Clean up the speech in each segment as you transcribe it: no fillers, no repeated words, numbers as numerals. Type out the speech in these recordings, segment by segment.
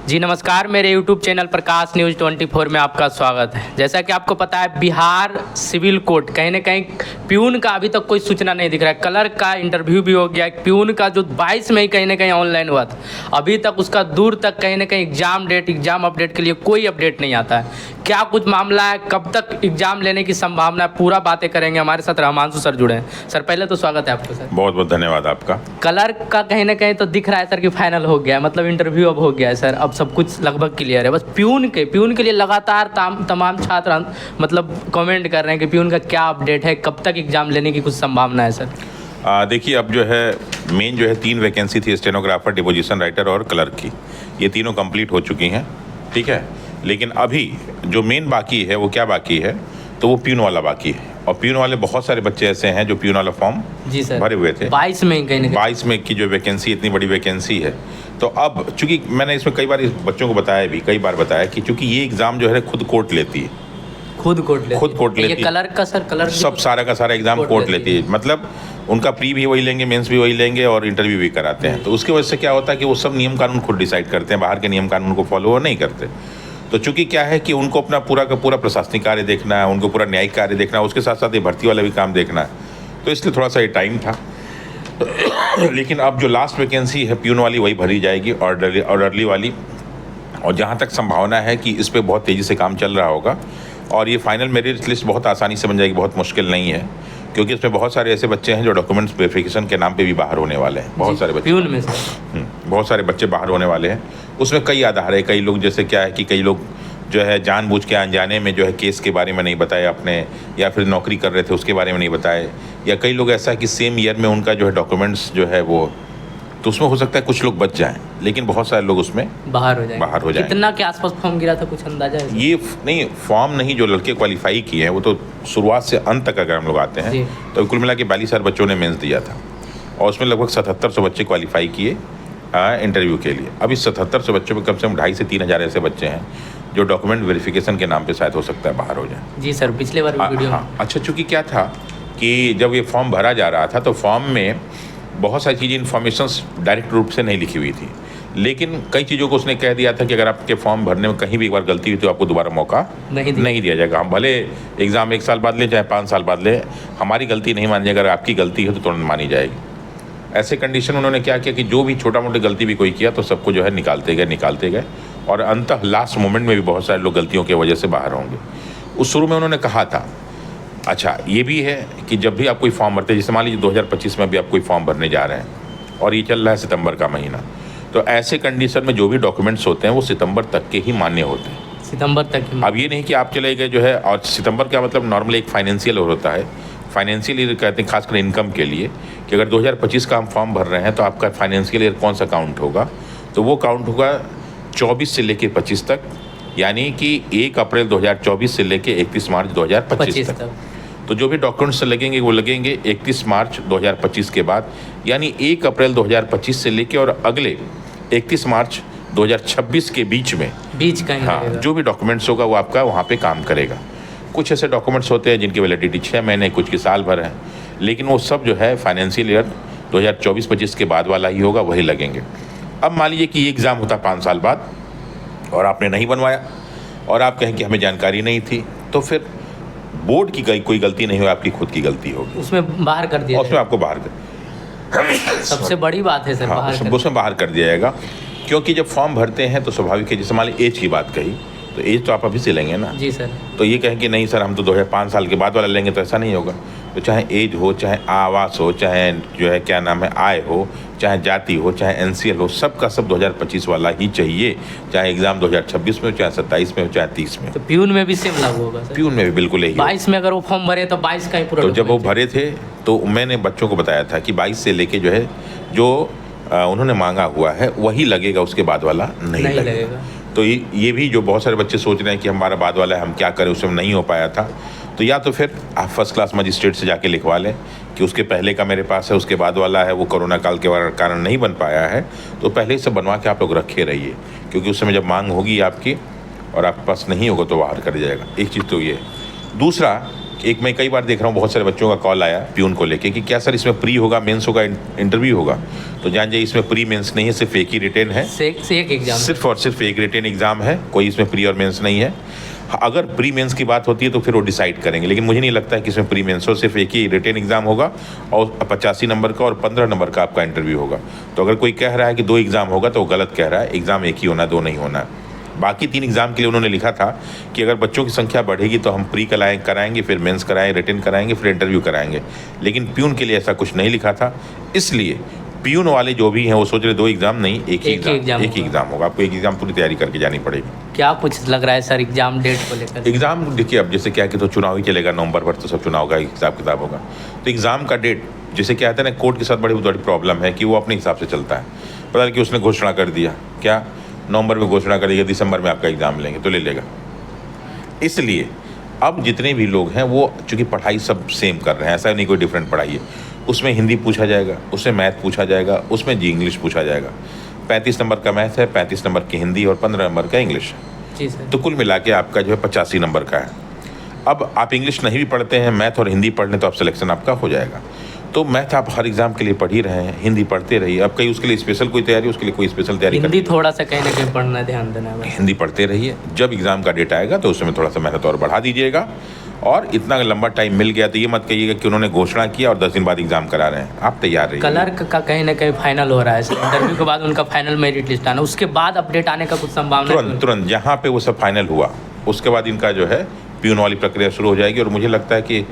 जी नमस्कार, मेरे YouTube channel प्रकाश news 24 में आपका स्वागत है। जैसा कि आपको पता है, बिहार सिविल कोर्ट कहीं ना कहीं प्यून का अभी तक कोई सूचना नहीं दिख रहा है। क्लर्क का इंटरव्यू भी हो गया, प्यून का जो 22 में ही कहीं ना कहीं ऑनलाइन हुआ था, अभी तक उसका दूर तक कहीं ना कहीं एग्ज़ाम अपडेट के लिए कोई अपडेट नहीं आता है। क्या कुछ मामला है, कब तक एग्ज़ाम लेने की संभावना है, पूरा बातें करेंगे। हमारे साथ रहमांशु सर जुड़े हैं। सर पहले तो स्वागत है आपको। सर बहुत बहुत धन्यवाद आपका। क्लर्क का कहीं ना कहीं तो दिख रहा है सर कि फाइनल हो गया है, मतलब इंटरव्यू अब हो गया है सर, अब सब कुछ लगभग क्लियर है। बस प्यून के लिए लगातार तमाम छात्र मतलब कमेंट कर रहे हैं कि प्यून का क्या अपडेट है, कब तक एग्ज़ाम लेने की कुछ संभावना है सर। देखिए, अब जो है मेन जो है 3 वैकेंसी थी, स्टेनोग्राफर, डिपोजिशन राइटर और क्लर्क की। ये तीनों कंप्लीट हो चुकी हैं, ठीक है। लेकिन अभी जो मेन बाकी है वो क्या बाकी है, तो वो प्यून वाला बाकी है। और प्यून वाले बहुत सारे बच्चे ऐसे हैं जो प्यून वाला फॉर्म जी सर भरे हुए थे। 22 में कहीं 22 में की जो वैकेंसी, इतनी बड़ी वैकेंसी है। तो अब चूंकि मैंने इसमें कई बार इस बच्चों को बताया भी, कई बार बताया कि चूंकि ये एग्ज़ाम जो है खुद कोर्ट लेती है, खुद कोर्ट लेती है। ये क्लर्क का सर, क्लर्क सब सारा का सारा एग्ज़ाम कोर्ट लेती है। मतलब उनका प्री भी वही लेंगे, मेंस भी वही लेंगे और इंटरव्यू भी कराते हैं। तो उसकी वजह से क्या होता है कि वो सब नियम कानून खुद डिसाइड करते हैं, बाहर के नियम कानून को फॉलो नहीं करते। तो चूंकि क्या है कि उनको अपना पूरा का पूरा प्रशासनिक कार्य देखना है, उनको पूरा न्यायिक कार्य देखना है, उसके साथ साथ ये भर्ती वाला भी काम देखना है, तो इसलिए थोड़ा सा ये टाइम था। लेकिन अब जो लास्ट वैकेंसी है प्यून वाली, वही भरी जाएगी, ऑर्डरली वाली। और जहाँ तक संभावना है कि इस पर बहुत तेज़ी से काम चल रहा होगा और ये फाइनल मेरिट लिस्ट बहुत आसानी से बन जाएगी, बहुत मुश्किल नहीं है। क्योंकि इसमें बहुत सारे ऐसे बच्चे हैं जो डॉक्यूमेंट्स वेरिफिकेशन के नाम पे भी बाहर होने वाले हैं। बहुत सारे बच्चे प्यून में बहुत सारे बच्चे बाहर होने वाले हैं। उसमें कई आधार है। कई लोग जैसे क्या है कि कई लोग जो है जानबूझ के अनजाने में जो है केस के बारे में नहीं बताए अपने, या फिर नौकरी कर रहे थे उसके बारे में नहीं बताए, या कई लोग ऐसा है कि सेम ईयर में उनका जो है डॉक्यूमेंट्स जो है वो, तो उसमें हो सकता है कुछ लोग बच जाएं, लेकिन बहुत सारे लोग उसमें बाहर हो जाएं। कितना के आसपास फॉर्म गिरा था, कुछ अंदाजा है? ये नहीं, फॉर्म नहीं, जो लड़के क्वालिफाई किए हैं वो तो शुरुआत से अंत तक अगर हम लोग आते हैं तो कुल मिला के 42,000 बच्चों ने मेंस दिया था और उसमें लगभग 7700 बच्चे क्वालिफाई किए इंटरव्यू के लिए। अब इस 7700 बच्चों में कम से कम 2,500 से 3,000 ऐसे बच्चे हैं जो डॉक्यूमेंट वेरिफिकेशन के नाम पे शायद हो सकता है बाहर हो जाए। जी सर, पिछले बार वीडियो अच्छा, चूँकि क्या था कि जब ये फॉर्म भरा जा रहा था तो फॉर्म में बहुत सारी चीज़ें, इन्फॉर्मेशंस डायरेक्ट रूप से नहीं लिखी हुई थी, लेकिन कई चीज़ों को उसने कह दिया था कि अगर आपके फॉर्म भरने में कहीं भी एक बार गलती हुई तो आपको दोबारा मौका नहीं दिया जाएगा। हम भले एग्ज़ाम 1 साल बाद लें चाहे 5 साल बाद लें, हमारी गलती नहीं मानी जाएगी। अगर आपकी गलती है तो तुरंत मानी जाएगी। ऐसे कंडीशन उन्होंने क्या किया कि जो भी छोटा मोटी गलती भी कोई किया तो सबको जो है निकालते गए और अंततः लास्ट मोमेंट में भी बहुत सारे लोग गलतियों की वजह से बाहर होंगे। उस शुरू में उन्होंने कहा था। अच्छा, ये भी है कि जब भी आप कोई फॉर्म भरते हैं, जैसे मान लीजिए 2025 में भी आप कोई फॉर्म भरने जा रहे हैं और ये चल रहा है सितंबर का महीना, तो ऐसे कंडीशन में जो भी डॉक्यूमेंट्स होते हैं वो सितंबर तक के ही मान्य होते हैं। सितंबर तक ही। अब ये नहीं कि आप चले गए जो है, और सितंबर का मतलब नॉर्मली एक फाइनेंशियल होता है, फाइनेंशियल ईयर कहते हैं खासकर इनकम के लिए, कि अगर 2025 का हम फॉर्म भर रहे हैं तो आपका फाइनेंशियल ईयर कौन सा काउंट होगा, तो वो काउंट होगा 24 से लेके 25 तक, यानी कि 1 अप्रैल 2024 से लेके 31 मार्च 2025 तक। तो जो भी डॉक्यूमेंट्स लगेंगे वो लगेंगे 31 मार्च 2025 के बाद, यानी 1 अप्रैल 2025 से लेके और अगले 31 मार्च 2026 के बीच का ही हाँ, जो भी डॉक्यूमेंट्स होगा वो आपका वहाँ पे काम करेगा। कुछ ऐसे डॉक्यूमेंट्स होते हैं जिनकी वैलिडिटी 6 महीने, कुछ की साल भर है, लेकिन वो सब जो है फाइनेंशियल ईयर 2024-25 के बाद वाला ही होगा, वही लगेंगे। अब मान लीजिए कि ये एग्ज़ाम होता 5 साल बाद और आपने नहीं बनवाया और आप कहें कि हमें जानकारी नहीं थी, तो फिर बोर्ड की कोई गलती नहीं हो, आपकी खुद की गलती होगी, उसमें बाहर कर दिया, उसमें आपको बाहर कर सबसे बड़ी बात है सर। हाँ, उसमें बाहर कर दिया जाएगा। क्योंकि जब फॉर्म भरते हैं तो स्वाभाविक है, जैसे मान लीजिए एज की बात कही, तो एज तो आप अभी से लेंगे ना। जी सर। तो ये कहें कि नहीं सर हम तो 2005 साल के बाद वाला लेंगे, तो ऐसा नहीं होगा। तो चाहे एज हो, चाहे आवास हो, चाहे जो है क्या नाम है आय हो, चाहे जाति हो, चाहे एनसीएल हो, सब का सब 2025 वाला ही चाहिए, चाहे एग्ज़ाम 2026 में हो, चाहे 27 में हो, चाहे 30 में। तो प्यून में भी सेम लागू होगा सर? प्यून में भी बिल्कुल यही। 22 में अगर वो फॉर्म भरे तो 22 का ही पूरा। तो जब वो भरे थे तो मैंने बच्चों को बताया था कि 22 से लेके जो है जो उन्होंने मांगा हुआ है वही लगेगा, उसके बाद वाला नहीं लगेगा। तो ये भी जो बहुत सारे बच्चे सोच रहे हैं कि हमारा बाद वाला है, हम क्या करें, उसमें नहीं हो पाया था, तो या तो फिर आप फर्स्ट क्लास मजिस्ट्रेट से जाके लिखवा लें कि उसके पहले का मेरे पास है, उसके बाद वाला है, वो कोरोना काल के कारण नहीं बन पाया है, तो पहले ही सब बनवा के आप लोग रखे रहिए, क्योंकि उस समय जब मांग होगी आपकी और आपके पास नहीं होगा तो बाहर कर जाएगा। एक चीज़ तो ये है। दूसरा एक मैं कई बार देख रहा हूँ बहुत सारे बच्चों का कॉल आया प्यून को लेके कि क्या सर इसमें प्री होगा, मेंस होगा, इंटरव्यू होगा। तो जान जाइए इसमें प्री मेंस नहीं है, सिर्फ एक ही रिटेन है, एक एग्जाम, सिर्फ और सिर्फ एक रिटेन एग्जाम है, कोई इसमें प्री और मेंस नहीं है। अगर प्री मेंस की बात होती है तो फिर वो डिसाइड करेंगे, लेकिन मुझे नहीं लगता है कि इसमें प्री मेंस हो, सिर्फ एक ही रिटेन एग्जाम होगा और 85 नंबर का और 15 नंबर का आपका इंटरव्यू होगा। तो अगर कोई कह रहा है कि 2 एग्ज़ाम होगा तो वो गलत कह रहा है, एग्ज़ाम एक ही होना, 2 नहीं होना। बाकी 3 एग्ज़ाम के लिए उन्होंने लिखा था कि अगर बच्चों की संख्या बढ़ेगी तो हम प्री कराएंगे, फिर मेंस कराएंगे, रिटेन कराएंगे, फिर इंटरव्यू कराएंगे। लेकिन प्यून के लिए ऐसा कुछ नहीं लिखा था, इसलिए प्यून वाले जो भी हैं वो सोच रहे 2 एग्ज़ाम नहीं, एक ही एग्ज़ाम होगा। आपको एक एग्ज़ाम पूरी तैयारी करके जानी पड़ेगी। क्या कुछ लग रहा है सर एग्जाम डेट को लेकर? एग्ज़ाम देखिए, अब जैसे क्या कि तो चुनाव ही चलेगा, नवंबर भर तो सब चुनाव का हिसाब किताब होगा। तो एग्ज़ाम का डेट जैसे क्या है ना, कोर्ट के साथ बड़ी प्रॉब्लम है कि वो अपने हिसाब से चलता है। पता नहीं कि उसने घोषणा कर दिया, क्या नवंबर में घोषणा करेगा, दिसंबर में आपका एग्ज़ाम लेंगे तो ले लेगा। इसलिए अब जितने भी लोग हैं वो चूँकि पढ़ाई सब सेम कर रहे हैं, ऐसा नहीं कोई डिफरेंट पढ़ाई है। उसमें हिंदी पूछा जाएगा, उसमें मैथ पूछा जाएगा, उसमें जी इंग्लिश पूछा जाएगा। 35 नंबर का मैथ है, 35 नंबर की हिंदी और 15 नंबर का इंग्लिश है। जी सर। तो कुल मिला के आपका जो है 85 नंबर का है। अब आप इंग्लिश नहीं भी पढ़ते हैं, मैथ और हिंदी पढ़ लें तो आप सिलेक्शन आपका हो जाएगा। तो मैथ आप हर एग्जाम के लिए पढ़ ही रहे हैं, हिंदी पढ़ते रहिए। अब कहीं उसके लिए स्पेशल कोई तैयारी, उसके लिए कोई स्पेशल तैयारी हिंदी थोड़ा सा कहीं ना कहीं पढ़ना, ध्यान देना है। हिंदी पढ़ते रहिए, जब एग्ज़ाम का डेट आएगा तो उसमें थोड़ा सा मेहनत और बढ़ा दीजिएगा। और इतना लंबा टाइम मिल गया तो ये मत कहिएगा कि उन्होंने घोषणा किया और 10 दिन बाद एग्जाम करा रहे हैं। आप तैयार रहिए। क्लर्क का कहीं ना कहीं फाइनल हो रहा है, इंटरव्यू के बाद उनका फाइनल मेरिट लिस्ट आना, उसके बाद अपडेट आने का कुछ संभावना? तुरंत जहाँ पे वो सब फाइनल हुआ उसके बाद इनका जो है प्यून वाली प्रक्रिया शुरू हो जाएगी। और मुझे लगता है कि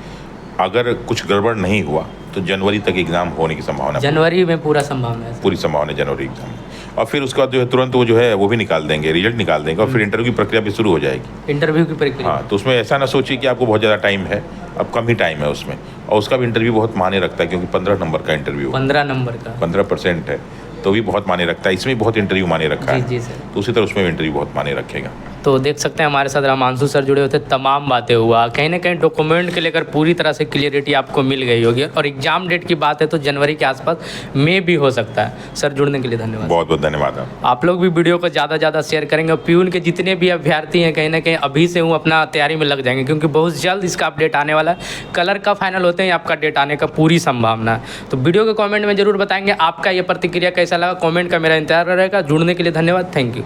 अगर कुछ गड़बड़ नहीं हुआ तो जनवरी तक एग्ज़ाम होने की संभावना, जनवरी में पूरा संभावना है, पूरी संभावना है जनवरी एग्ज़ाम। और फिर उसके बाद जो है तुरंत वो जो है वो भी निकाल देंगे, रिजल्ट निकाल देंगे और फिर इंटरव्यू की प्रक्रिया भी शुरू हो जाएगी। इंटरव्यू की प्रक्रिया, हाँ, तो उसमें ऐसा ना सोचिए कि आपको बहुत ज़्यादा टाइम है, अब कम ही टाइम है उसमें। और उसका भी इंटरव्यू बहुत मायने रखता है क्योंकि 15 नंबर का इंटरव्यू, 15 नंबर का 15% है, तो भी बहुत मायने रखता है। इसमें बहुत इंटरव्यू मायने रखा है। जी सर। तो उसी तरह उसमें इंटरव्यू बहुत मायने रखेगा। तो देख सकते हैं हमारे साथ रामांशु सर जुड़े होते, तमाम बातें हुआ, कहीं ना कहीं डॉक्यूमेंट के लेकर पूरी तरह से क्लियरिटी आपको मिल गई होगी। और एग्जाम डेट की बात है तो जनवरी के आसपास में भी हो सकता है। सर जुड़ने के लिए धन्यवाद। बहुत बहुत धन्यवाद। आप लोग भी वीडियो को ज़्यादा ज़्यादा शेयर करेंगे और प्यून के जितने भी अभ्यर्थी हैं कहीं ना कहीं अभी से वो अपना तैयारी में लग जाएंगे क्योंकि बहुत जल्द इसका अपडेट आने वाला है। कलर का फाइनल होते हैं आपका डेट आने का पूरी संभावना है। तो वीडियो के कमेंट में जरूर बताएंगे आपका ये प्रतिक्रिया कैसा लगा, कमेंट का मेरा इंतजार रहेगा। जुड़ने के लिए धन्यवाद, थैंक यू।